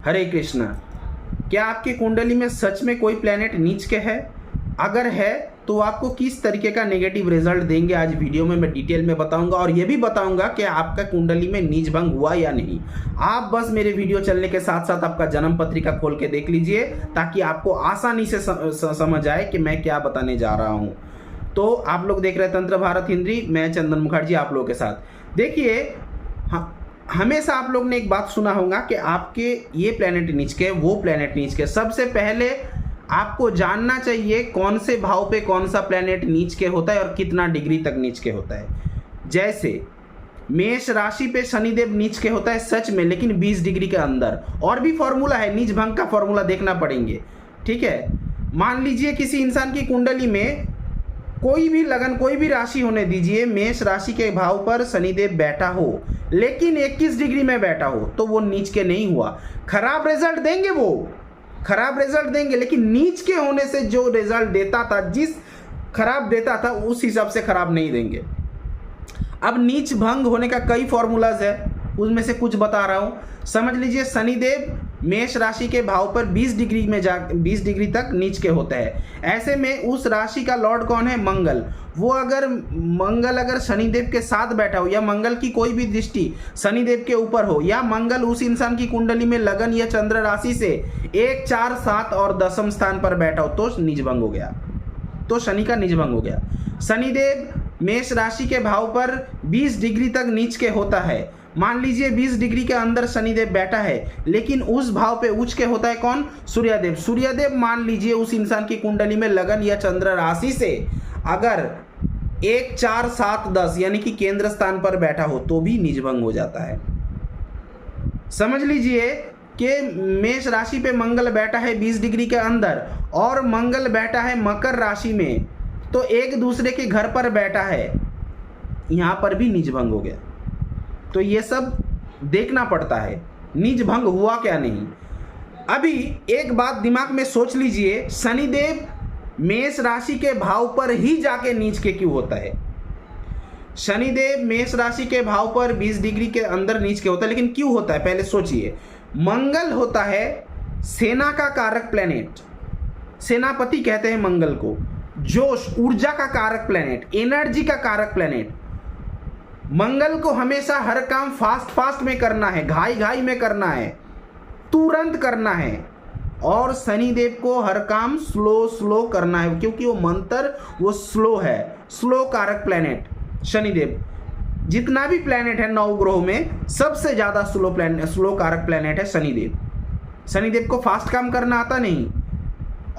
हरे कृष्णा। क्या आपकी कुंडली में सच में कोई प्लैनेट नीच के है? अगर है तो आपको किस तरीके का नेगेटिव रिजल्ट देंगे आज वीडियो में मैं डिटेल में बताऊंगा, और ये भी बताऊंगा कि आपका कुंडली में नीच भंग हुआ या नहीं। आप बस मेरे वीडियो चलने के साथ साथ आपका जन्म पत्रिका खोल के देख लीजिए, ताकि आपको आसानी से समझ आए कि मैं क्या बताने जा रहा हूँ। तो आप लोग देख रहे हैं तंत्र भारत हिंदी, मैं चंदन मुखर्जी आप लोगों के साथ। देखिए, हमेशा आप लोग ने एक बात सुना होगा कि आपके ये प्लैनेट नीच के, वो प्लैनेट नीच के। सबसे पहले आपको जानना चाहिए कौन से भाव पे कौन सा प्लैनेट नीच के होता है और कितना डिग्री तक नीच के होता है। जैसे मेष राशि पे शनिदेव नीच के होता है सच में, लेकिन 20 डिग्री के अंदर। और भी फॉर्मूला है, नीच भंग का फॉर्मूला देखना पड़ेंगे, ठीक है। मान लीजिए किसी इंसान की कुंडली में कोई भी लगन, कोई भी राशि होने दीजिए, मेष राशि के भाव पर शनिदेव बैठा हो, लेकिन 21 डिग्री में बैठा हो, तो वो नीच के नहीं हुआ। खराब रिजल्ट देंगे, वो खराब रिजल्ट देंगे, लेकिन नीच के होने से जो रिजल्ट देता था, जिस खराब देता था उस हिसाब से खराब नहीं देंगे। अब नीच भंग होने का कई फॉर्मूलाज है, उसमें से कुछ बता रहा हूं। समझ लीजिए शनिदेव मेष राशि के भाव पर 20 डिग्री में 20 डिग्री तक नीच के होता है। ऐसे में उस राशि का लॉर्ड कौन है? मंगल। वो अगर मंगल अगर शनिदेव के साथ बैठा हो, या मंगल की कोई भी दृष्टि शनिदेव के ऊपर हो, या मंगल उस इंसान की कुंडली में लगन या चंद्र राशि से 1, 4, 7 और 10वें स्थान पर बैठा हो, तो नीच भंग हो गया, तो शनि का नीच भंग हो गया। शनिदेव मेष राशि के भाव पर 20 डिग्री तक नीच के होता है। मान लीजिए 20 डिग्री के अंदर शनिदेव बैठा है, लेकिन उस भाव पे उच्च के होता है कौन? सूर्यदेव। सूर्यदेव मान लीजिए उस इंसान की कुंडली में लगन या चंद्र राशि से अगर 1, 4, 7, 10 यानी कि केंद्र स्थान पर बैठा हो, तो भी नीच भंग हो जाता है। समझ लीजिए कि मेष राशि पे मंगल बैठा है 20 डिग्री के अंदर, और मंगल बैठा है मकर राशि में, तो एक दूसरे के घर पर बैठा है, यहां पर भी नीच भंग हो गया। तो ये सब देखना पड़ता है नीच भंग हुआ क्या नहीं। अभी एक बात दिमाग में सोच लीजिए, शनिदेव मेष राशि के भाव पर ही जाके नीच के क्यों होता है? शनिदेव मेष राशि के भाव पर 20 डिग्री के अंदर नीच के होता है, लेकिन क्यों होता है पहले सोचिए। मंगल होता है सेना का कारक प्लैनेट, सेनापति कहते हैं मंगल को, जोश ऊर्जा का कारक प्लैनेट, एनर्जी का कारक प्लैनेट। मंगल को हमेशा हर काम फास्ट में करना है, घाई में करना है, तुरंत करना है, और शनिदेव को हर काम स्लो करना है, क्योंकि वो मंत्र वो स्लो है, स्लो कारक प्लैनेट शनिदेव। जितना भी प्लैनेट है 9 ग्रहों में सबसे ज्यादा स्लो कारक प्लैनेट है शनिदेव। शनिदेव को फास्ट काम करना आता नहीं,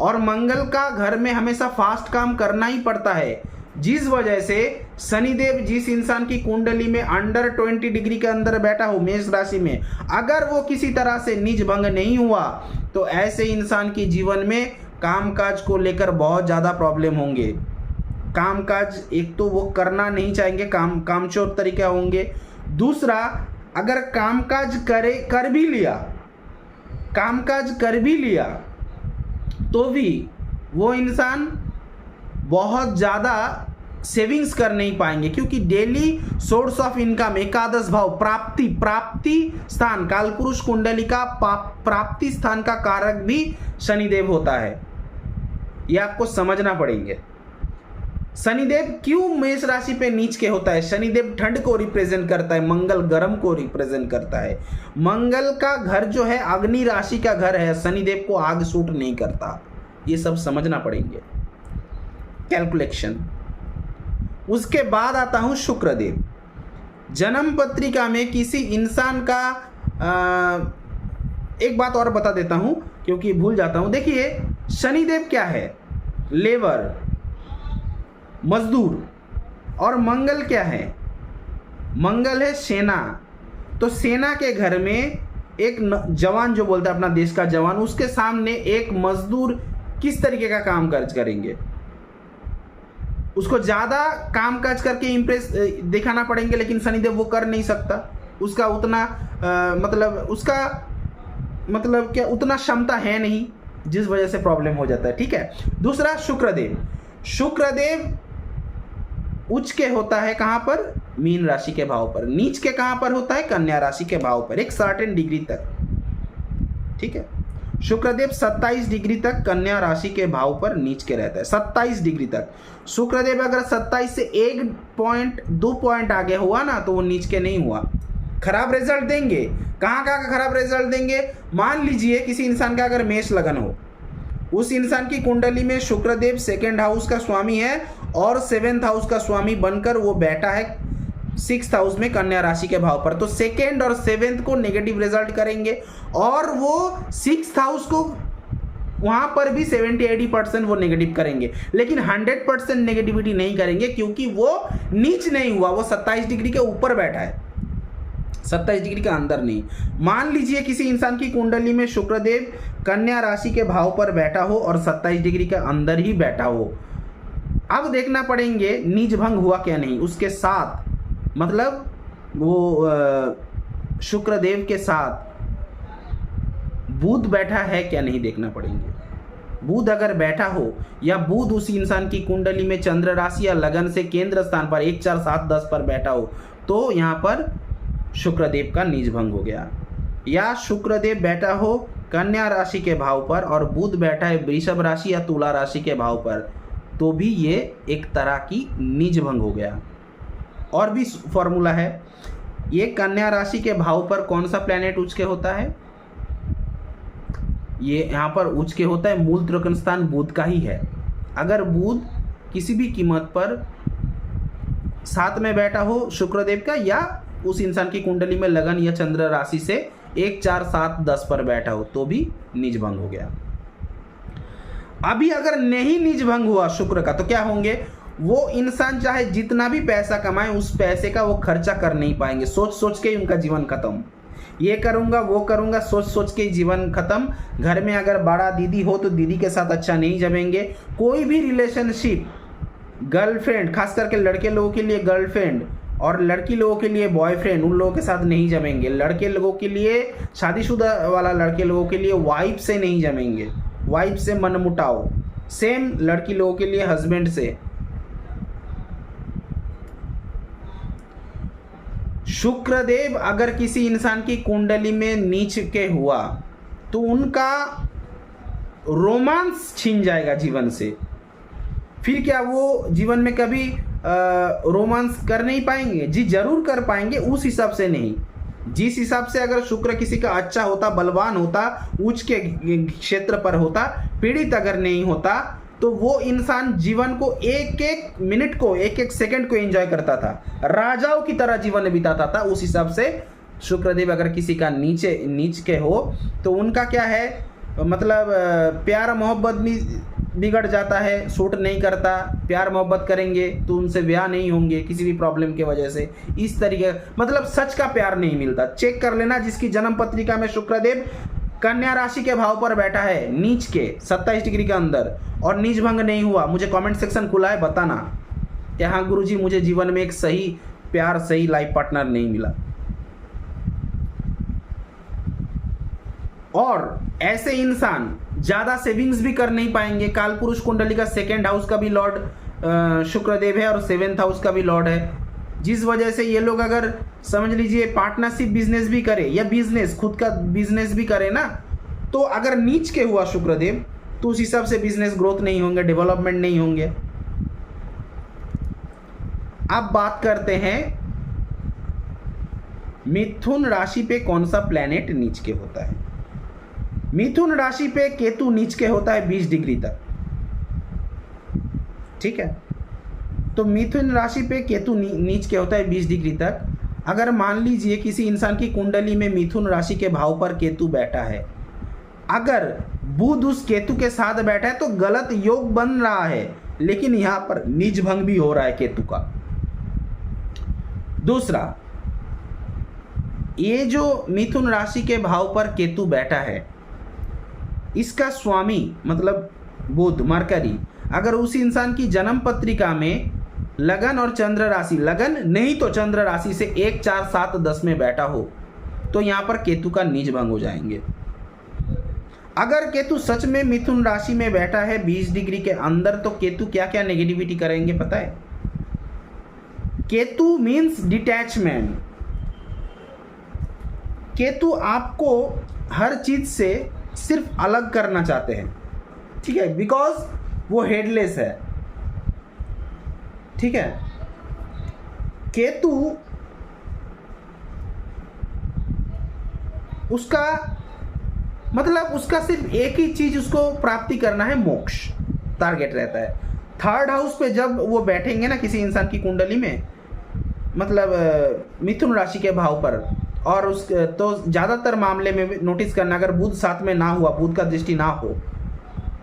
और मंगल का घर में हमेशा फास्ट काम करना ही पड़ता है, जिस वजह से शनिदेव जिस इंसान की कुंडली में अंडर 20 डिग्री के अंदर बैठा हो मेष राशि में, अगर वो किसी तरह से नीच भंग नहीं हुआ, तो ऐसे इंसान की जीवन में कामकाज को लेकर बहुत ज़्यादा प्रॉब्लम होंगे। कामकाज एक तो वो करना नहीं चाहेंगे, कामचोर तरीके होंगे। दूसरा, अगर कामकाज कर भी लिया तो भी वो इंसान बहुत ज़्यादा सेविंग्स कर नहीं पाएंगे, क्योंकि डेली सोर्स ऑफ इनकम, एकादश भाव प्राप्ति स्थान, कालपुरुष कुंडली का प्राप्ति स्थान का कारक भी शनिदेव होता है। यह आपको समझना पड़ेंगे। शनिदेव क्यों मेष राशि पे नीच के होता है? शनिदेव ठंड को रिप्रेजेंट करता है, मंगल गर्म को रिप्रेजेंट करता है। मंगल का घर जो है अग्नि राशि का घर है, शनिदेव को आग सूट नहीं करता। ये सब समझना पड़ेंगे, कैलकुलेशन। उसके बाद आता हूं शुक्रदेव। जन्म पत्रिका में किसी इंसान का एक बात और बता देता हूं क्योंकि भूल जाता हूं। देखिए शनिदेव क्या है? लेबर, मजदूर। और मंगल क्या है? मंगल है सेना। तो सेना के घर में एक जवान जो बोलता है अपना देश का जवान, उसके सामने एक मजदूर किस तरीके का काम काज करेंगे? उसको ज्यादा काम काज करके इंप्रेस दिखाना पड़ेंगे, लेकिन शनिदेव वो कर नहीं सकता। उसका उतना मतलब क्या उतना क्षमता है नहीं, जिस वजह से प्रॉब्लम हो जाता है। ठीक है। दूसरा शुक्रदेव। शुक्रदेव उच्च के होता है कहां पर? मीन राशि के भाव पर। नीच के कहां पर होता है? कन्या राशि के भाव पर, एक सर्टेन डिग्री तक। ठीक है। शुक्रदेव 27 डिग्री तक कन्या राशि के भाव पर नीच के रहता है, 27 डिग्री तक। शुक्रदेव अगर 27 से 1.2 पॉइंट आगे हुआ ना तो वो नीच के नहीं हुआ, खराब रिजल्ट देंगे। कहाँ कहाँ का खराब रिजल्ट देंगे? मान लीजिए किसी इंसान का अगर मेष लगन हो, उस इंसान की कुंडली में शुक्रदेव 2nd हाउस का स्वामी है और 7th हाउस का स्वामी बनकर वो बैठा है 6th हाउस में कन्या राशि के भाव पर, तो 2nd और 7th को नेगेटिव रिजल्ट करेंगे और वो 6th हाउस को वहां पर भी 70-80% वो नेगेटिव करेंगे, लेकिन 100% नेगेटिविटी नहीं करेंगे क्योंकि वो नीच नहीं हुआ, वो 27 डिग्री के ऊपर बैठा है, 27 डिग्री के अंदर नहीं। मान लीजिए किसी इंसान की कुंडली में शुक्रदेव कन्या राशि के भाव पर बैठा हो और 27 डिग्री के अंदर ही बैठा हो, अब देखना पड़ेंगे नीच भंग हुआ क्या नहीं, उसके साथ मतलब वो शुक्रदेव के साथ बुध बैठा है क्या नहीं देखना पड़ेंगे। बुध अगर बैठा हो या बुध उस इंसान की कुंडली में चंद्र राशि या लगन से केंद्र स्थान पर 1, 4, 7, 10 पर बैठा हो तो यहाँ पर शुक्रदेव का नीच भंग हो गया। या शुक्रदेव बैठा हो कन्या राशि के भाव पर और बुध बैठा है वृषभ राशि या तुला राशि के भाव पर तो भी ये एक तरह की नीच भंग हो गया। और भी फॉर्मूला है, ये कन्या राशि के भाव पर कौन सा प्लैनेट उच्च के होता है? ये यहाँ पर उच्च के होता है मूल त्रिकोण स्थान बुध का ही है। अगर बुध किसी भी कीमत पर 7 में बैठा हो शुक्रदेव का या उस इंसान की कुंडली में लगन या चंद्र राशि से 1, 4, 7, 10 पर बैठा हो तो भी नीच भंग हो गया। अभी अगर नहीं नीच भंग हुआ शुक्र का तो क्या होंगे? वो इंसान चाहे जितना भी पैसा कमाए उस पैसे का वो खर्चा कर नहीं पाएंगे, सोच सोच के ही उनका जीवन खत्म। ये करूंगा वो करूंगा सोच सोच के ही जीवन खत्म। घर में अगर बड़ा दीदी हो तो दीदी के साथ अच्छा नहीं जमेंगे। कोई भी रिलेशनशिप, गर्लफ्रेंड, खास करके लड़के लोगों के लिए गर्लफ्रेंड और लड़की लोगों के लिए बॉयफ्रेंड, उन लोगों के साथ नहीं जमेंगे। लड़के लोगों के लिए, शादीशुदा वाला लड़के लोगों के लिए वाइफ से नहीं जमेंगे, वाइफ से मनमुटाव। सेम लड़की लोगों के लिए हस्बैंड से। शुक्रदेव अगर किसी इंसान की कुंडली में नीच के हुआ तो उनका रोमांस छिन जाएगा जीवन से। फिर क्या वो जीवन में कभी रोमांस कर नहीं पाएंगे? जी जरूर कर पाएंगे, उस हिसाब से नहीं। जिस हिसाब से अगर शुक्र किसी का अच्छा होता, बलवान होता, उच्च के क्षेत्र पर होता, पीड़ित अगर नहीं होता तो वो इंसान जीवन को एक एक मिनट को, एक एक सेकंड को एंजॉय करता था, राजाओं की तरह जीवन बिताता था। उस हिसाब से शुक्रदेव अगर किसी का नीच के हो तो उनका क्या है, मतलब प्यार मोहब्बत भी बिगड़ जाता है, सूट नहीं करता। प्यार मोहब्बत करेंगे तो उनसे ब्याह नहीं होंगे किसी भी प्रॉब्लम की वजह से। इस तरीके मतलब सच का प्यार नहीं मिलता। चेक कर लेना, जिसकी जन्म पत्रिका में शुक्रदेव कन्या राशि के भाव पर बैठा है नीच के 27 डिग्री के अंदर और नीच भंग नहीं हुआ, मुझे कमेंट सेक्शन खुला है, बताना कि हाँ गुरुजी मुझे जीवन में एक सही प्यार, सही लाइफ पार्टनर नहीं मिला। और ऐसे इंसान ज्यादा सेविंग्स भी कर नहीं पाएंगे। काल पुरुष कुंडली का 2nd हाउस का भी लॉर्ड शुक्रदेव है और 7th हाउस का भी लॉर्ड है, जिस वजह से ये लोग अगर समझ लीजिए पार्टनरशिप बिजनेस भी करे या बिजनेस खुद का बिजनेस भी करे ना, तो अगर नीच के हुआ शुक्रदेव तो उस हिसाब से बिजनेस ग्रोथ नहीं होंगे, डेवलपमेंट नहीं होंगे। अब बात करते हैं मिथुन राशि पे कौन सा प्लैनेट नीच के होता है। मिथुन राशि पे केतु नीच के होता है 20 डिग्री तक, ठीक है। तो मिथुन राशि पे केतु नीच के होता है 20 डिग्री तक। अगर मान लीजिए किसी इंसान की कुंडली में मिथुन राशि के भाव पर केतु बैठा है, अगर बुध उस केतु के साथ बैठा है तो गलत योग बन रहा है, लेकिन यहां पर नीच भंग भी हो रहा है केतु का। दूसरा, ये जो मिथुन राशि के भाव पर केतु बैठा है, इसका स्वामी मतलब बुध, मरकरी, अगर उस इंसान की जन्म पत्रिका में लगन और चंद्र राशि, लगन नहीं तो चंद्र राशि से 1, 4, 7, 10 में बैठा हो तो यहां पर केतु का नीच भंग हो जाएंगे। अगर केतु सच में मिथुन राशि में बैठा है 20 डिग्री के अंदर तो केतु क्या क्या नेगेटिविटी करेंगे पता है? Ketu means detachment. केतु आपको हर चीज़ से सिर्फ अलग करना चाहते हैं, ठीक है, बिकॉज वो हेडलेस है, ठीक है। केतु उसका मतलब उसका सिर्फ एक ही चीज उसको प्राप्ति करना है, मोक्ष टारगेट रहता है। थर्ड हाउस पे जब वो बैठेंगे ना किसी इंसान की कुंडली में, मतलब मिथुन राशि के भाव पर, और उस तो ज़्यादातर मामले में नोटिस करना, अगर बुध साथ में ना हुआ, बुध का दृष्टि ना हो,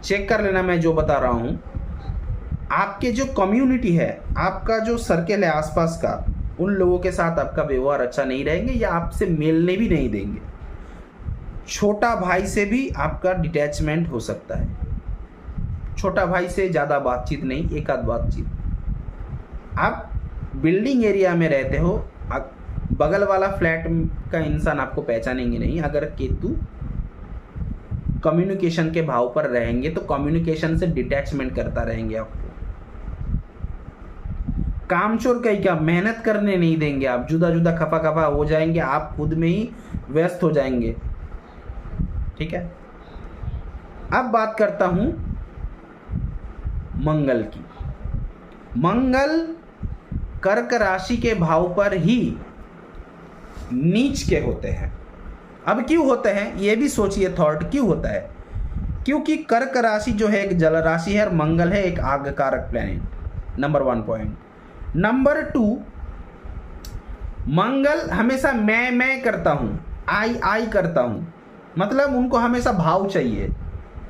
चेक कर लेना मैं जो बता रहा हूँ, आपके जो कम्युनिटी है, आपका जो सर्कल है आसपास का, उन लोगों के साथ आपका व्यवहार अच्छा नहीं रहेंगे या आपसे मिलने भी नहीं देंगे। छोटा भाई से भी आपका डिटैचमेंट हो सकता है, छोटा भाई से ज़्यादा बातचीत नहीं, एक आध बातचीत। आप बिल्डिंग एरिया में रहते हो, बगल वाला फ्लैट का इंसान आपको पहचानेंगे नहीं। अगर केतु कम्युनिकेशन के भाव पर रहेंगे तो कम्युनिकेशन से डिटैचमेंट करता रहेंगे आपको। कामचोर कहीं का मेहनत करने नहीं देंगे, आप जुदा जुदा खफा खफा हो जाएंगे, आप खुद में ही व्यस्त हो जाएंगे, ठीक है। अब बात करता हूं मंगल की। मंगल कर्क राशि के भाव पर ही नीच के होते हैं। अब क्यों होते हैं ये भी सोचिए, थॉट क्यों होता है? क्योंकि कर्क राशि जो है एक जल राशि है और मंगल है एक आग कारक प्लैनेट, नंबर 1 पॉइंट। नंबर 2, मंगल हमेशा मैं करता हूं, आई करता हूं, मतलब उनको हमेशा भाव चाहिए,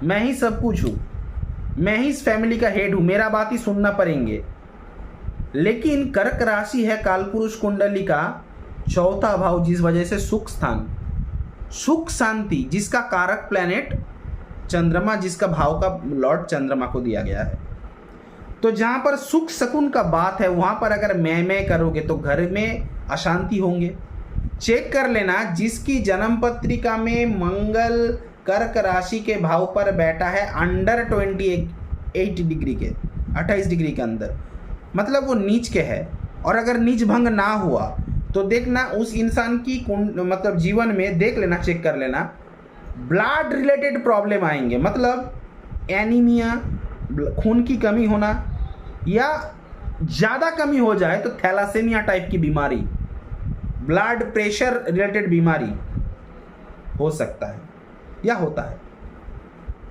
मैं ही सब कुछ हूं, मैं ही इस फैमिली का हेड हूं, मेरा बात ही सुनना पड़ेंगे। लेकिन कर्क राशि है कालपुरुष कुंडली का चौथा भाव, जिस वजह से सुख स्थान, सुख शांति, जिसका कारक प्लैनेट चंद्रमा, जिसका भाव का लॉर्ड चंद्रमा को दिया गया है। तो जहां पर सुख शकुन का बात है, वहां पर अगर मैं करोगे तो घर में अशांति होंगे। चेक कर लेना, जिसकी जन्म पत्रिका में मंगल कर्क राशि के भाव पर बैठा है अंडर 28 डिग्री के, 28 डिग्री के अंदर, मतलब वो नीच के है। और अगर नीच भंग ना हुआ तो देखना उस इंसान की मतलब जीवन में देख लेना, चेक कर लेना, ब्लड रिलेटेड प्रॉब्लम आएंगे, मतलब एनीमिया, खून की कमी होना, या ज़्यादा कमी हो जाए तो थैलासेमिया टाइप की बीमारी, ब्लड प्रेशर रिलेटेड बीमारी हो सकता है या होता है।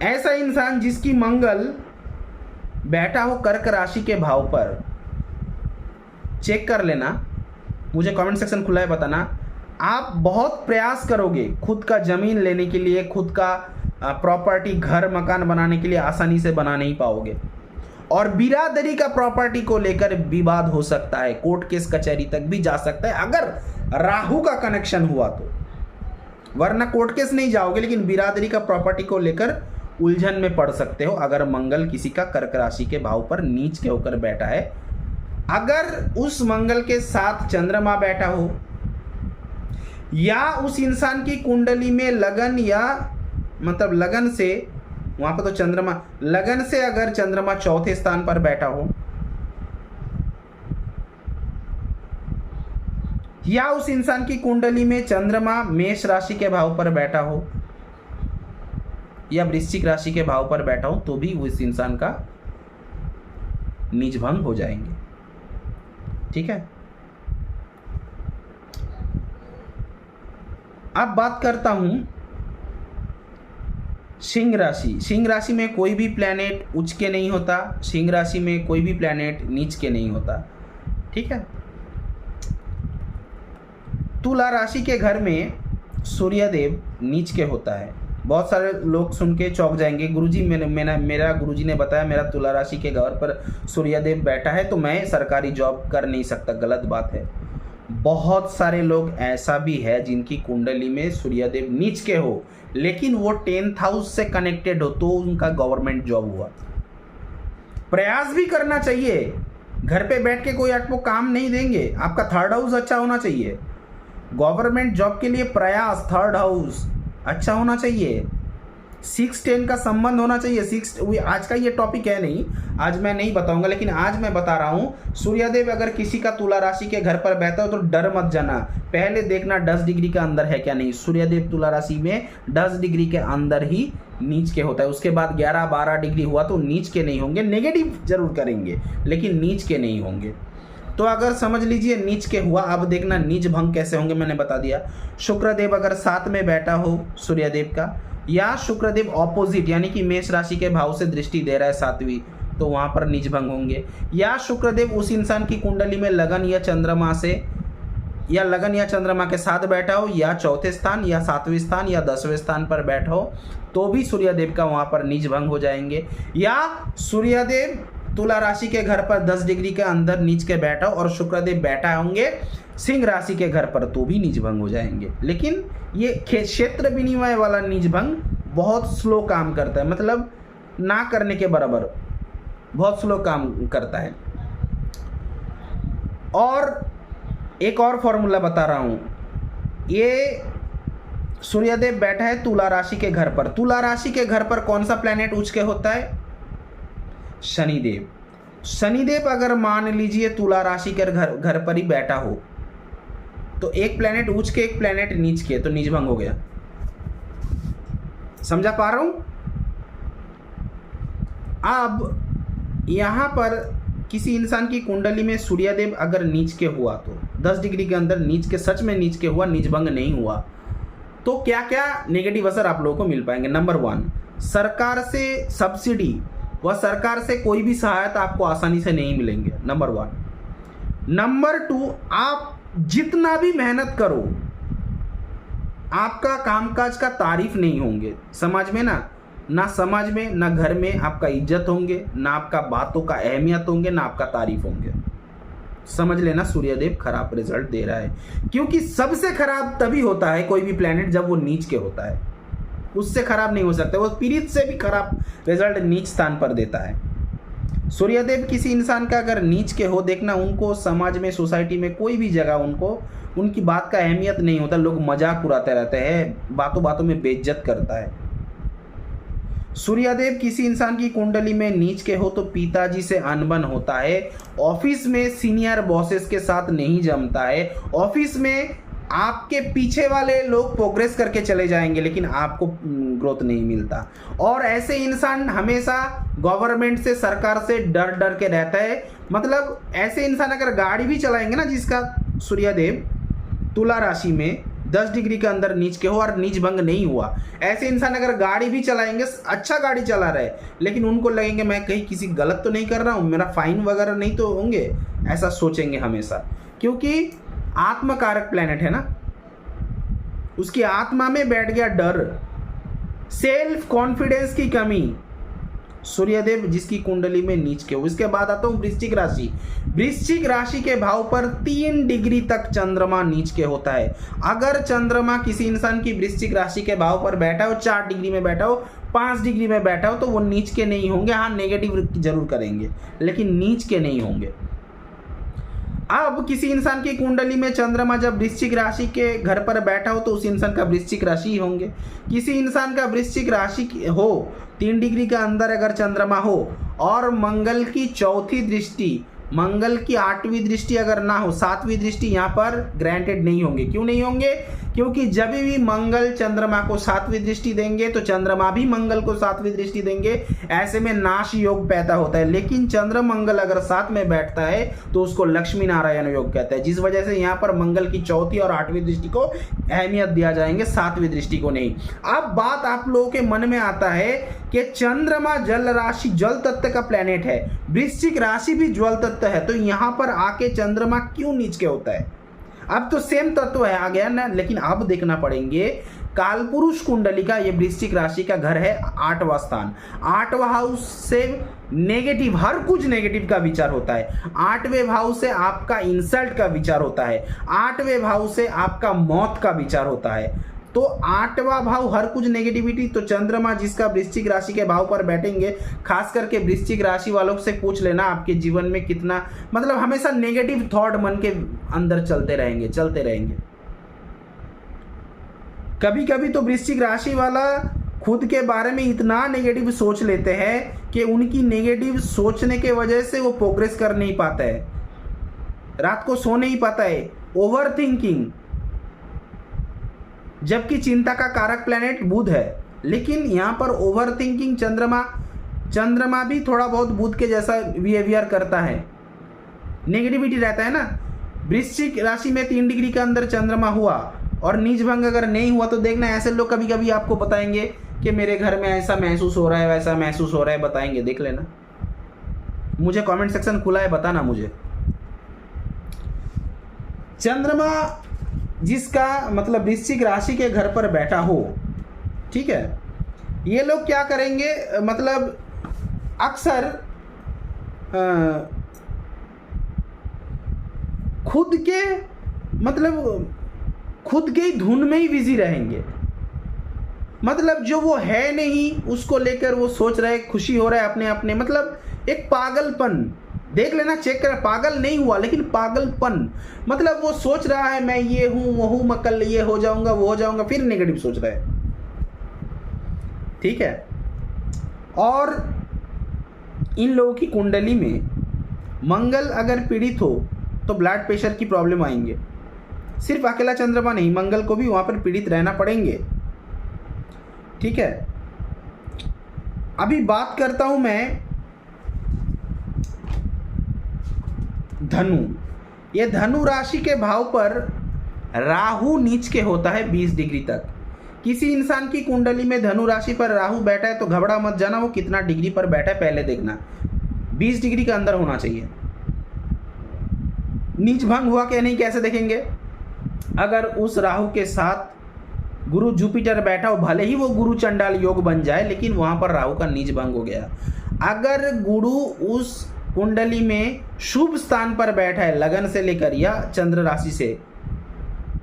ऐसा इंसान जिसकी मंगल बैठा हो कर्क राशि के भाव पर, चेक कर लेना, मुझे कमेंट सेक्शन खुला है बताना। आप बहुत प्रयास करोगे खुद का जमीन लेने के लिए, खुद का प्रॉपर्टी घर मकान बनाने के लिए, आसानी से बना नहीं पाओगे। और बिरादरी का प्रॉपर्टी को लेकर विवाद हो सकता है, कोर्ट केस कचहरी तक भी जा सकता है अगर राहु का कनेक्शन हुआ तो, वरना कोर्ट केस नहीं जाओगे, लेकिन बिरादरी का प्रॉपर्टी को लेकर उलझन में पड़ सकते हो अगर मंगल किसी का कर्क राशि के भाव पर नीच के होकर बैठा है। अगर उस मंगल के साथ चंद्रमा बैठा हो, या उस इंसान की कुंडली में लगन, या मतलब लगन से, वहां पर तो चंद्रमा, लगन से अगर चंद्रमा चौथे स्थान पर बैठा हो, या उस इंसान की कुंडली में चंद्रमा मेष राशि के भाव पर बैठा हो या वृश्चिक राशि के भाव पर बैठा हो, तो भी उस इंसान का नीच भंग हो जाएंगे, ठीक है। अब बात करता हूं सिंह राशि। सिंह राशि में कोई भी प्लैनेट उच्च के नहीं होता, सिंह राशि में कोई भी प्लैनेट नीच के नहीं होता, ठीक है। तुला राशि के घर में सूर्यदेव नीच के होता है। बहुत सारे लोग सुन के चौंक जाएंगे, गुरुजी मेरा गुरुजी ने बताया मेरा तुला राशि के घर पर सूर्यदेव बैठा है तो मैं सरकारी जॉब कर नहीं सकता। गलत बात है। बहुत सारे लोग ऐसा भी है जिनकी कुंडली में सूर्यदेव नीच के हो, लेकिन वो 10th हाउस से कनेक्टेड हो तो उनका गवर्नमेंट जॉब हुआ। प्रयास भी करना चाहिए, घर पे बैठ के कोई आपको काम नहीं देंगे, आपका 3rd हाउस अच्छा होना चाहिए। गवर्नमेंट जॉब के लिए प्रयास 3rd हाउस अच्छा होना चाहिए, 6-10 का संबंध होना चाहिए। आज का ये टॉपिक है नहीं, आज मैं नहीं बताऊंगा, लेकिन आज मैं बता रहा हूँ सूर्यदेव अगर किसी का तुला राशि के घर पर बैठा हो तो डर मत जाना, पहले देखना 10 डिग्री के अंदर है क्या नहीं। सूर्यदेव तुला राशि में 10 डिग्री के अंदर ही नीच के होता है, उसके बाद 11-12 डिग्री हुआ तो नीच के नहीं होंगे, नेगेटिव जरूर करेंगे लेकिन नीच के नहीं होंगे। तो अगर समझ लीजिए नीच के हुआ, अब देखना नीच भंग कैसे होंगे, मैंने बता दिया। शुक्रदेव अगर 7 में बैठा हो सूर्यदेव का, या शुक्रदेव ऑपोजिट यानी कि मेष राशि के भाव से दृष्टि दे रहा है 7वीं, तो वहां पर नीच भंग होंगे। या शुक्रदेव उस इंसान की कुंडली में लगन या चंद्रमा से, या लगन या चंद्रमा के साथ बैठा हो, या चौथे स्थान या 7वें स्थान या 10वें स्थान पर बैठा हो, तो भी सूर्यदेव का वहां पर नीच भंग हो जाएंगे। या सूर्यदेव तुला राशि के घर पर 10 डिग्री के अंदर नीच के बैठा हो और शुक्रदेव बैठा होंगे सिंह राशि के घर पर, तो भी नीच भंग हो जाएंगे। लेकिन ये क्षेत्र विनिमय वाला नीच भंग बहुत स्लो काम करता है, मतलब ना करने के बराबर, बहुत स्लो काम करता है। और एक और फॉर्मूला बता रहा हूं, ये सूर्यदेव बैठा है तुला राशि के घर पर। तुला राशि के घर पर कौन सा प्लैनेट उच्च के होता है? शनिदेव। शनिदेव अगर मान लीजिए तुला राशि के घर पर ही बैठा हो, तो एक प्लैनेट उच्च के एक प्लैनेट नीच के, तो नीच भंग हो गया। समझा पा रहा हूं? अब यहां पर किसी इंसान की कुंडली में सूर्यदेव अगर नीच के हुआ, तो 10 डिग्री के अंदर नीच के, सच में नीच के हुआ, नीच भंग नहीं हुआ, तो क्या क्या नेगेटिव असर आप लोगों को मिल पाएंगे? नंबर 1, सरकार से सब्सिडी व सरकार से कोई भी सहायता आपको आसानी से नहीं मिलेंगे, नंबर 1। नंबर 2, आप जितना भी मेहनत करो आपका कामकाज का तारीफ नहीं होंगे समाज में, ना समाज में ना घर में आपका इज्जत होंगे, ना आपका बातों का अहमियत होंगे, ना आपका तारीफ होंगे। समझ लेना सूर्यदेव खराब रिजल्ट दे रहा है, क्योंकि सबसे खराब तभी होता है कोई भी प्लैनेट जब वो नीच के होता है, उससे खराब नहीं हो सकता। वो पीड़ित से भी खराब रिजल्ट नीच स्थान पर देता है। सूर्यदेव किसी इंसान का अगर नीच के हो, देखना उनको समाज में, सोसाइटी में, कोई भी जगह उनको उनकी बात का अहमियत नहीं होता, लोग मजाक उड़ाते रहते हैं, बातों बातों में बेइज्जत करता है। सूर्यदेव किसी इंसान की कुंडली में नीच के हो तो पिताजी से अनबन होता है, ऑफिस में सीनियर बॉसेस के साथ नहीं जमता है, ऑफिस में आपके पीछे वाले लोग प्रोग्रेस करके चले जाएंगे लेकिन आपको ग्रोथ नहीं मिलता। और ऐसे इंसान हमेशा गवर्नमेंट से, सरकार से डर डर के रहता है। मतलब ऐसे इंसान अगर गाड़ी भी चलाएंगे ना, जिसका सूर्यदेव तुला राशि में 10 डिग्री के अंदर नीच के हो और नीच भंग नहीं हुआ, ऐसे इंसान अगर गाड़ी भी चलाएंगे, अच्छा गाड़ी चला रहे, लेकिन उनको लगेंगे मैं कहीं किसी गलत तो नहीं कर रहा हूँ, मेरा फाइन वगैरह नहीं तो होंगे, ऐसा सोचेंगे हमेशा, क्योंकि आत्मकारक प्लैनेट है ना, उसकी आत्मा में बैठ गया डर, सेल्फ कॉन्फिडेंस की कमी। सूर्यदेव जिसकी कुंडली में नीच के हो। इसके बाद आता हूं वृश्चिक राशि। वृश्चिक राशि के भाव पर 3 डिग्री तक चंद्रमा नीच के होता है। अगर चंद्रमा किसी इंसान की वृश्चिक राशि के भाव पर बैठा हो, 4 डिग्री में बैठा हो, 5 डिग्री में बैठा हो, तो वो नीच के नहीं होंगे। हाँ, नेगेटिव जरूर करेंगे लेकिन नीच के नहीं होंगे। अब किसी इंसान की कुंडली में चंद्रमा जब वृश्चिक राशि के घर पर बैठा हो तो उस इंसान का वृश्चिक राशि ही होंगे। किसी इंसान का वृश्चिक राशि हो, 3 डिग्री के अंदर अगर चंद्रमा हो और मंगल की चौथी दृष्टि, मंगल की 8वीं दृष्टि अगर ना हो, 7वीं दृष्टि यहाँ पर ग्रांटेड नहीं होंगे। क्यों नहीं होंगे? क्योंकि जब भी मंगल चंद्रमा को 7वीं दृष्टि देंगे तो चंद्रमा भी मंगल को 7वीं दृष्टि देंगे, ऐसे में नाश योग पैदा होता है। लेकिन चंद्र मंगल अगर साथ में बैठता है तो उसको लक्ष्मी नारायण योग कहता है, जिस वजह से यहाँ पर मंगल की चौथी और 8वीं दृष्टि को अहमियत दिया जाएंगे, 7वीं दृष्टि को नहीं। अब बात आप लोगों के मन में आता है कि चंद्रमा जल राशि, जल तत्व का प्लेनेट है, वृश्चिक राशि भी जल तत्व है, तो यहाँ पर आके चंद्रमा क्यों नीच के होता है? अब तो सेम तत्व है आ गया ना, लेकिन अब देखना पड़ेंगे कालपुरुष कुंडली का, ये वृश्चिक राशि का घर है 8वां स्थान। 8वां हाउस से नेगेटिव, हर कुछ नेगेटिव का विचार होता है। 8वें भाव से आपका इंसल्ट का विचार होता है, 8वें भाव से आपका मौत का विचार होता है। तो 8वां भाव हर कुछ नेगेटिविटी। तो चंद्रमा जिसका वृश्चिक राशि के भाव पर बैठेंगे, खास करके वृश्चिक राशि वालों से पूछ लेना आपके जीवन में कितना, मतलब हमेशा नेगेटिव थॉट मन के अंदर चलते रहेंगे। कभी कभी तो वृश्चिक राशि वाला खुद के बारे में इतना नेगेटिव सोच लेते हैं कि उनकी नेगेटिव सोचने के वजह से वो प्रोग्रेस कर नहीं पाता है, रात को सो नहीं पाता है, ओवर थिंकिंग। जबकि चिंता का कारक प्लैनेट बुध है, लेकिन यहाँ पर ओवर थिंकिंग चंद्रमा भी थोड़ा बहुत बुध के जैसा बिहेवियर करता है, नेगेटिविटी रहता है ना। वृश्चिक राशि में 3 डिग्री के अंदर चंद्रमा हुआ और नीच भंग अगर नहीं हुआ तो देखना ऐसे लोग कभी कभी आपको बताएंगे कि मेरे घर में ऐसा महसूस हो रहा है, वैसा महसूस हो रहा है, बताएंगे, देख लेना। मुझे कमेंट सेक्शन खुला है, बताना मुझे। चंद्रमा जिसका मतलब वृश्चिक राशि के घर पर बैठा हो, ठीक है, ये लोग क्या करेंगे, मतलब अक्सर खुद के ही धुन में ही बिजी रहेंगे। मतलब जो वो है नहीं उसको लेकर वो सोच रहे, खुशी हो रहा है अपने अपने, मतलब एक पागलपन, देख लेना, चेक कर, पागल नहीं हुआ लेकिन पागलपन, मतलब वो सोच रहा है मैं ये हूं वो हूं, मैं कल ये हो जाऊंगा वो हो जाऊंगा, फिर नेगेटिव सोच रहा है, ठीक है। और इन लोगों की कुंडली में मंगल अगर पीड़ित हो तो ब्लड प्रेशर की प्रॉब्लम आएंगे। सिर्फ अकेला चंद्रमा नहीं, मंगल को भी वहां पर पीड़ित रहना पड़ेंगे, ठीक है। अभी बात करता हूं मैं धनु। ये धनु राशि के भाव पर राहु नीच के होता है 20 डिग्री तक। किसी इंसान की कुंडली में धनु राशि पर राहु बैठा है तो घबरा मत जाना, वो कितना डिग्री पर बैठा है पहले देखना, 20 डिग्री के अंदर होना चाहिए। नीच भंग हुआ कि नहीं कैसे देखेंगे, अगर उस राहु के साथ गुरु जुपिटर बैठा हो, भले ही वो गुरु चंडाल योग बन जाए, लेकिन वहां पर राहु का नीच भंग हो गया। अगर गुरु उस कुंडली में शुभ स्थान पर बैठा है लगन से लेकर या चंद्र राशि से,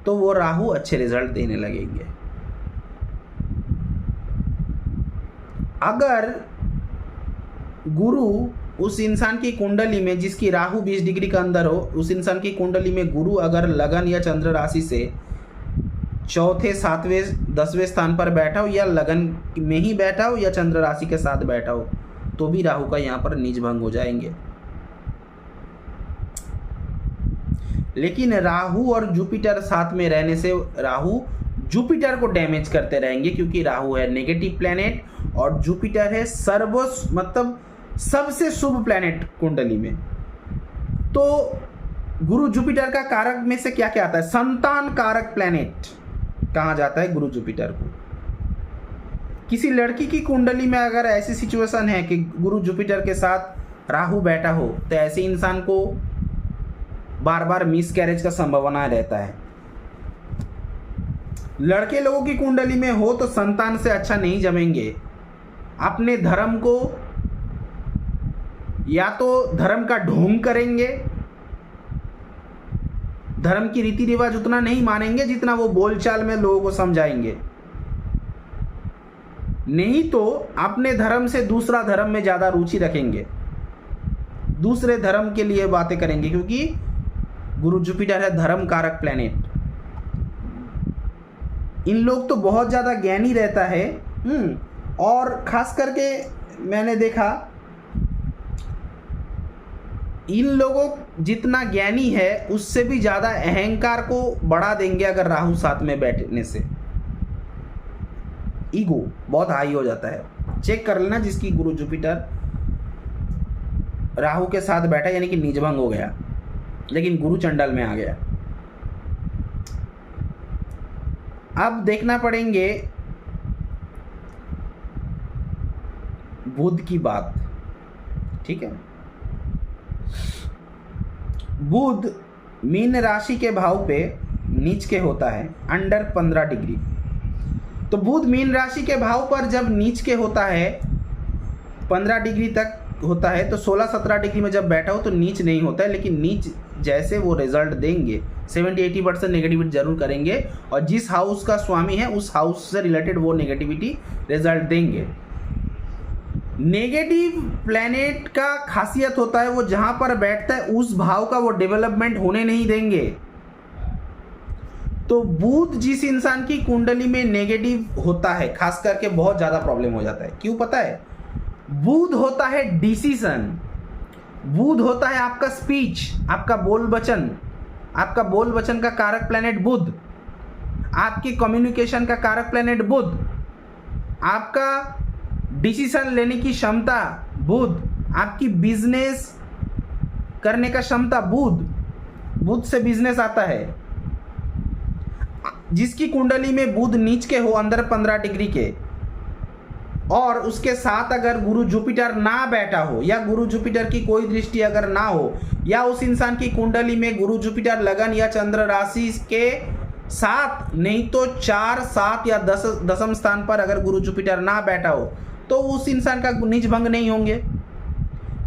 तो वो राहु अच्छे रिजल्ट देने लगेंगे। अगर गुरु उस इंसान की कुंडली में, जिसकी राहु 20 डिग्री के अंदर हो, उस इंसान की कुंडली में गुरु अगर लगन या चंद्र राशि से चौथे 7वें 10वें स्थान पर बैठा हो या लगन में ही बैठा हो या चंद्र राशि के साथ बैठा हो, तो भी राहु का यहाँ पर नीच भंग हो जाएंगे। लेकिन राहु और जुपिटर साथ में रहने से राहु जुपिटर को डैमेज करते रहेंगे, क्योंकि राहु है नेगेटिव प्लैनेट और जुपिटर है मतलब सबसे शुभ प्लैनेट कुंडली में। तो गुरु जुपिटर का कारक में से क्या क्या आता है, संतान कारक प्लैनेट कहा जाता है गुरु जुपिटर को। किसी लड़की की कुंडली में अगर ऐसी सिचुएशन है कि गुरु जुपिटर के साथ राहु बैठा हो, तो ऐसे इंसान को बार बार मिस कैरेज का संभावना रहता है। लड़के लोगों की कुंडली में हो तो संतान से अच्छा नहीं जमेंगे। अपने धर्म को या तो धर्म का ढोंग करेंगे, धर्म की रीति रिवाज उतना नहीं मानेंगे जितना वो बोलचाल में लोगों को समझाएंगे, नहीं तो अपने धर्म से दूसरा धर्म में ज्यादा रुचि रखेंगे, दूसरे धर्म के लिए बातें करेंगे, क्योंकि गुरु जुपिटर है धर्म कारक प्लैनेट। इन लोग तो बहुत ज्यादा ज्ञानी रहता है। और खास करके मैंने देखा इन लोगों जितना ज्ञानी है उससे भी ज्यादा अहंकार को बढ़ा देंगे अगर राहु साथ में बैठने से। ईगो बहुत हाई हो जाता है। चेक कर लेना जिसकी गुरु जुपिटर राहु के साथ बैठा, यानी कि नीचभंग हो गया लेकिन गुरु चंडाल में आ गया। अब देखना पड़ेंगे बुध की बात, ठीक है। बुध मीन राशि के भाव पे नीच के होता है अंडर 15 डिग्री। तो बुध मीन राशि के भाव पर जब नीच के होता है 15 डिग्री तक होता है, तो 16-17 डिग्री में जब बैठा हो तो नीच नहीं होता है, लेकिन नीच जैसे वो रिजल्ट देंगे 70-80% नेगेटिविटी जरूर करेंगे, और जिस हाउस का स्वामी है उस हाउस से रिलेटेड वो नेगेटिविटी रिजल्ट देंगे। नेगेटिव प्लैनेट का खासियत होता है वो जहां पर बैठता है उस भाव का वो डेवलपमेंट होने नहीं देंगे। तो बुध जिस इंसान की कुंडली में नेगेटिव होता है, खास करके बहुत ज्यादा प्रॉब्लम हो जाता है। क्यों पता है? बुध होता है डिसीजन, बुध होता है आपका स्पीच, आपका बोल वचन, आपका बोल वचन का कारक प्लैनेट बुध, आपकी कम्युनिकेशन का कारक प्लैनेट बुध, आपका डिसीजन लेने की क्षमता बुध, आपकी बिजनेस करने का क्षमता बुध, बुध से बिजनेस आता है। जिसकी कुंडली में बुध नीच के हो अंदर 15 डिग्री के, और उसके साथ अगर गुरु जुपिटर ना बैठा हो या गुरु जुपिटर की कोई दृष्टि अगर ना हो, या उस इंसान की कुंडली में गुरु जुपिटर लगन या चंद्र राशि के साथ नहीं तो 4, 7 या 10 स्थान पर अगर गुरु जुपिटर ना बैठा हो, तो उस इंसान का नीच भंग नहीं होंगे।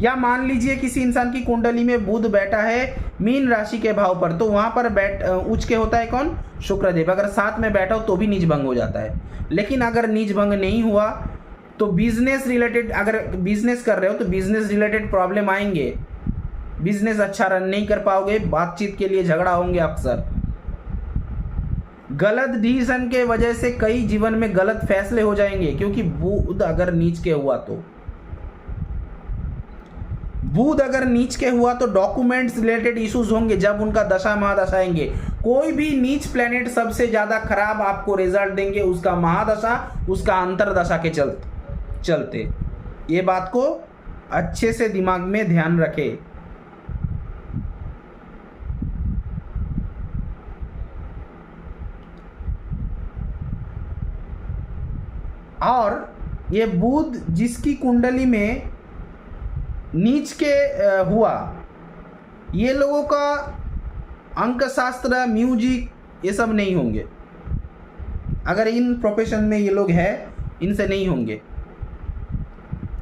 या मान लीजिए किसी इंसान की कुंडली में बुध बैठा है मीन राशि के भाव पर, तो वहां पर उच्च के होता है कौन? शुक्रदेव। अगर साथ में बैठा हो तो भी नीच भंग हो जाता है। लेकिन अगर नीच भंग नहीं हुआ तो बिजनेस रिलेटेड, अगर बिजनेस कर रहे हो तो बिजनेस रिलेटेड प्रॉब्लम आएंगे, बिजनेस अच्छा रन नहीं कर पाओगे, बातचीत के लिए झगड़ा होंगे अक्सर, गलत डिसीजन के वजह से कई जीवन में गलत फैसले हो जाएंगे। क्योंकि बुध अगर नीच के हुआ तो, बुध अगर नीच के हुआ तो डॉक्यूमेंट्स रिलेटेड इश्यूज होंगे जब उनका दशा महादशा आएंगे। कोई भी नीच प्लेनेट सबसे ज्यादा खराब आपको रिजल्ट देंगे उसका महादशा, उसका अंतरदशा के चलते। ये बात को अच्छे से दिमाग में ध्यान रखे। और ये बुध जिसकी कुंडली में नीच के हुआ, ये लोगों का अंक शास्त्र, म्यूजिक ये सब नहीं होंगे। अगर इन प्रोफेशन में ये लोग हैं, इनसे नहीं होंगे।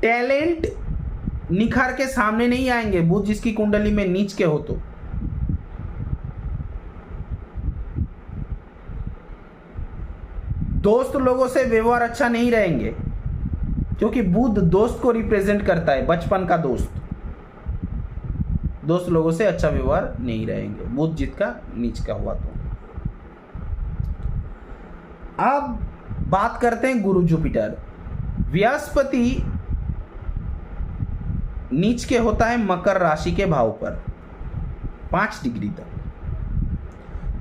टैलेंट निखार के सामने नहीं आएंगे बुध जिसकी कुंडली में नीच के हो तो। दोस्त लोगों से व्यवहार अच्छा नहीं रहेंगे, क्योंकि बुध दोस्त को रिप्रेजेंट करता है, बचपन का दोस्त। दोस्त लोगों से अच्छा व्यवहार नहीं रहेंगे बुध जिसका नीच का हुआ तो। अब बात करते हैं गुरु जुपिटर। बृहस्पति नीच के होता है मकर राशि के भाव पर 5 डिग्री तक।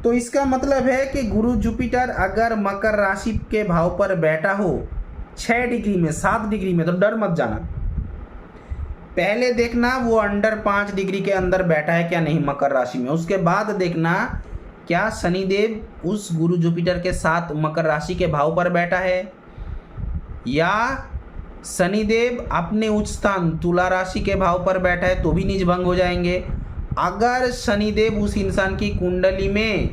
तो इसका मतलब है कि गुरु जुपिटर अगर मकर राशि के भाव पर बैठा हो 6 डिग्री में, 7 डिग्री में, तो डर मत जाना। पहले देखना वो अंडर 5 डिग्री के अंदर बैठा है क्या नहीं मकर राशि में। उसके बाद देखना क्या शनिदेव उस गुरु जुपिटर के साथ मकर राशि के भाव पर बैठा है, या शनिदेव अपने उच्च स्थान तुला राशि के भाव पर बैठा है, तो भी नीच भंग हो जाएंगे। अगर शनिदेव उस इंसान की कुंडली में,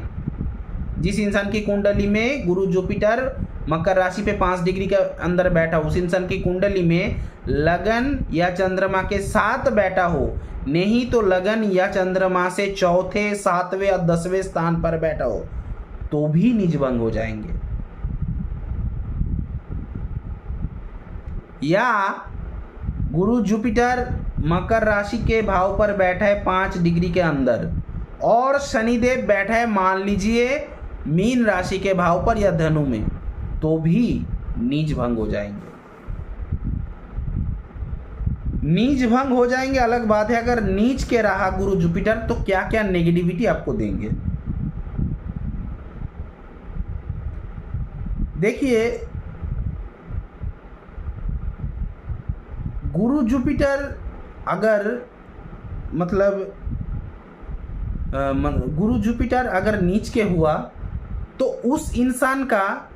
जिस इंसान की कुंडली में गुरु जुपिटर मकर राशि पे 5 डिग्री के अंदर बैठा हो, उस इंसान की कुंडली में लगन या चंद्रमा के साथ बैठा हो, नहीं तो लगन या चंद्रमा से चौथे, 7वें या 10वें स्थान पर बैठा हो, तो भी नीच भंग हो जाएंगे। या गुरु जुपिटर मकर राशि के भाव पर बैठा है 5 डिग्री के अंदर, और शनिदेव बैठा है मान लीजिए मीन राशि के भाव पर या धनु में, तो भी नीच भंग हो जाएंगे। नीच भंग हो जाएंगे अलग बात है। अगर नीच के रहा गुरु जुपिटर तो क्या क्या नेगेटिविटी आपको देंगे। देखिए, गुरु जुपिटर अगर मतलब गुरु जुपिटर अगर नीच के हुआ तो उस इंसान का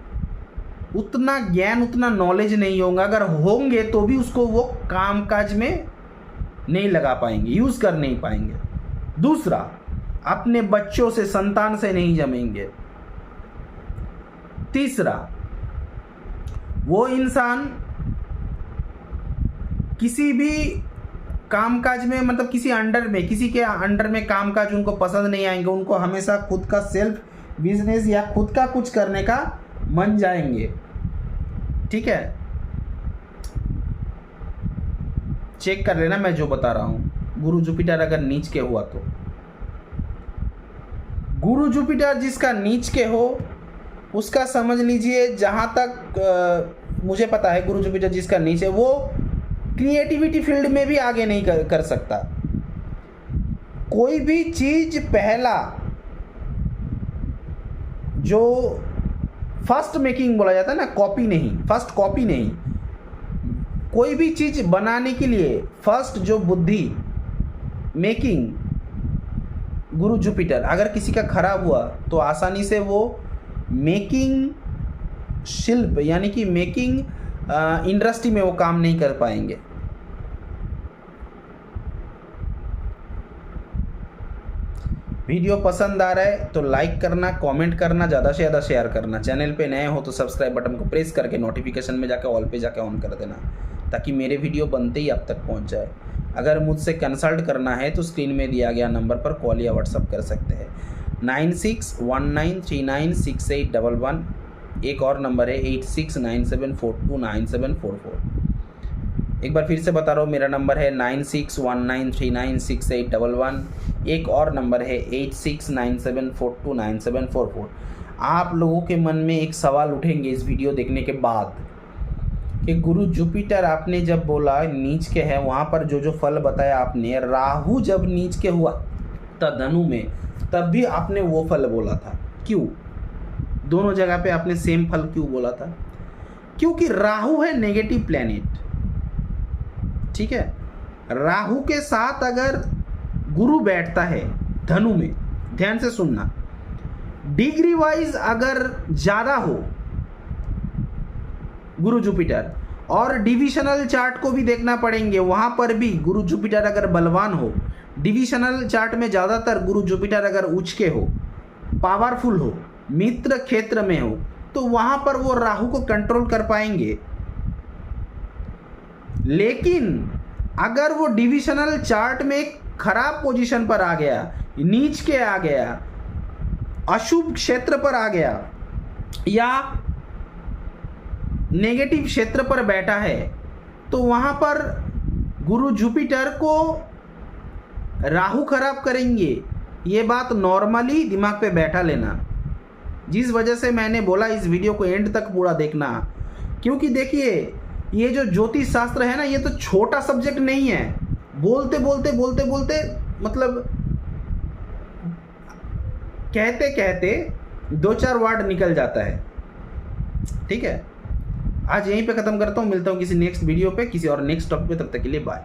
उतना ज्ञान, उतना नॉलेज नहीं होगा। अगर होंगे तो भी उसको वो कामकाज में नहीं लगा पाएंगे, यूज कर नहीं पाएंगे। दूसरा, अपने बच्चों से, संतान से नहीं जमेंगे। तीसरा, वो इंसान किसी भी कामकाज में, मतलब किसी अंडर में, किसी के अंडर में कामकाज उनको पसंद नहीं आएंगे। उनको हमेशा खुद का सेल्फ बिजनेस या खुद का कुछ करने का मन जाएंगे। ठीक है, चेक कर लेना मैं जो बता रहा हूं, गुरु जुपिटर अगर नीच के हुआ तो। गुरु जुपिटर जिसका नीच के हो उसका समझ लीजिए, जहाँ तक मुझे पता है, गुरु जुपिटर जिसका नीच है वो क्रिएटिविटी फील्ड में भी आगे नहीं कर सकता। कोई भी चीज पहला जो फर्स्ट मेकिंग बोला जाता है ना, कॉपी नहीं, फर्स्ट कॉपी नहीं, कोई भी चीज बनाने के लिए फर्स्ट जो बुद्धि मेकिंग गुरु जुपिटर अगर किसी का खराब हुआ तो आसानी से वो मेकिंग शिल्प यानी कि मेकिंग इंडस्ट्री में वो काम नहीं कर पाएंगे। वीडियो पसंद आ रहा है तो लाइक करना, कमेंट करना, ज़्यादा से ज़्यादा शेयर करना। चैनल पे नए हो तो सब्सक्राइब बटन को प्रेस करके नोटिफिकेशन में जाकर ऑल पे जाकर ऑन कर देना, ताकि मेरे वीडियो बनते ही आप तक पहुंच जाए। अगर मुझसे कंसल्ट करना है तो स्क्रीन में दिया गया नंबर पर कॉल या व्हाट्सअप कर सकते हैं 9619396811। एक और नंबर है 8697429744। एक बार फिर से बता रहा हूँ, मेरा नंबर है 9619396811। एक और नंबर है 8697429744। आप लोगों के मन में एक सवाल उठेंगे इस वीडियो देखने के बाद कि गुरु जुपिटर आपने जब बोला नीच के है, वहाँ पर जो जो फल बताया आपने, राहु जब नीच के हुआ था धनु में तब भी आपने वो फल बोला था। क्यों? दोनों जगह पे आपने सेम फल क्यों बोला था? क्योंकि राहु है नेगेटिव प्लैनेट, ठीक है। राहु के साथ अगर गुरु बैठता है धनु में, ध्यान से सुनना, डिग्री वाइज अगर ज्यादा हो गुरु जुपिटर, और डिविजनल चार्ट को भी देखना पड़ेंगे, वहां पर भी गुरु जुपिटर अगर बलवान हो, डिविजनल चार्ट में ज्यादातर गुरु जुपिटर अगर उच्च के हो, पावरफुल हो, मित्र क्षेत्र में हो, तो वहां पर वो राहु को कंट्रोल कर पाएंगे। लेकिन अगर वो डिविजनल चार्ट में एक खराब पोजीशन पर आ गया, नीच के आ गया, अशुभ क्षेत्र पर आ गया या नेगेटिव क्षेत्र पर बैठा है, तो वहां पर गुरु जुपिटर को राहु खराब करेंगे। ये बात नॉर्मली दिमाग पे बैठा लेना, जिस वजह से मैंने बोला इस वीडियो को एंड तक पूरा देखना। क्योंकि देखिए, ये जो ज्योतिष शास्त्र है ना, ये तो छोटा सब्जेक्ट नहीं है। बोलते बोलते बोलते बोलते मतलब कहते कहते 2-4 वर्ड निकल जाता है, ठीक है। आज यहीं पे ख़त्म करता हूँ, मिलता हूँ किसी नेक्स्ट वीडियो पे किसी और नेक्स्ट टॉपिक पे, तब तक के लिए बाय।